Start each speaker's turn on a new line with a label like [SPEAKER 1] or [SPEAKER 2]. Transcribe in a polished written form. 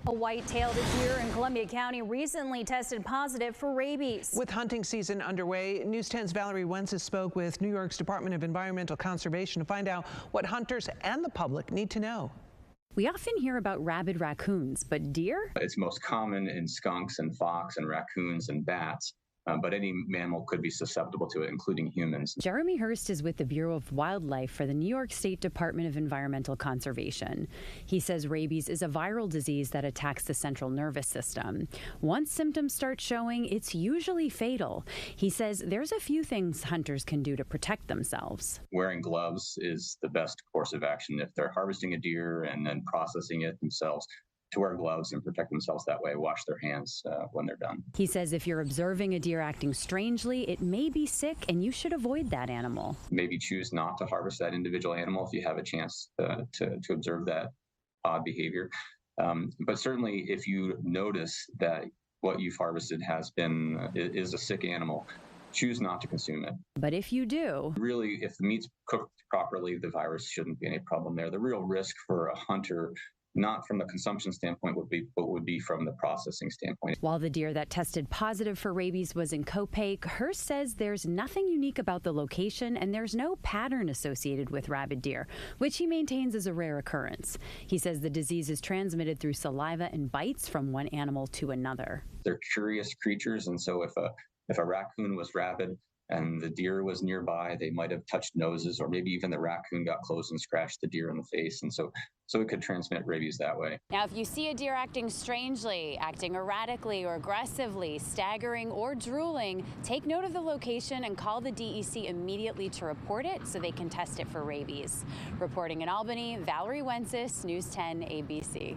[SPEAKER 1] A white-tailed deer in Columbia County recently tested positive for rabies.
[SPEAKER 2] With hunting season underway, News 10's Valerie Wencis spoke with New York's Department of Environmental Conservation to find out what hunters and the public need to know.
[SPEAKER 3] We often hear about rabid raccoons, but deer?
[SPEAKER 4] It's most common in skunks and fox and raccoons and bats. But any mammal could be susceptible to it, including humans.
[SPEAKER 3] Jeremy Hurst is with the Bureau of Wildlife for the New York State Department of Environmental Conservation. He says rabies is a viral disease that attacks the central nervous system. Once symptoms start showing, it's usually fatal. He says there's a few things hunters can do to protect themselves.
[SPEAKER 4] Wearing gloves is the best course of action. If they're harvesting a deer and then processing it themselves, to wear gloves and protect themselves that way, wash their hands when they're done.
[SPEAKER 3] He says if you're observing a deer acting strangely, it may be sick and you should avoid that animal.
[SPEAKER 4] Maybe choose not to harvest that individual animal if you have a chance to observe that odd behavior. But certainly if you notice that what you've harvested is a sick animal, choose not to consume it.
[SPEAKER 3] But if you do,
[SPEAKER 4] really, if the meat's cooked properly, the virus shouldn't be any problem there. The real risk for a hunter, not from the consumption standpoint, would be from the processing standpoint.
[SPEAKER 3] While the deer that tested positive for rabies was in Copake, Hurst says there's nothing unique about the location and there's no pattern associated with rabid deer, which he maintains is a rare occurrence. He says the disease is transmitted through saliva and bites from one animal to another.
[SPEAKER 4] They're curious creatures, and so if a raccoon was rabid and the deer was nearby, they might have touched noses, or maybe even the raccoon got close and scratched the deer in the face, and so it could transmit rabies that way.
[SPEAKER 3] Now, if you see a deer acting strangely, acting erratically or aggressively, staggering or drooling, take note of the location and call the DEC immediately to report it so they can test it for rabies. Reporting in Albany, Valerie Wencis, News 10 ABC.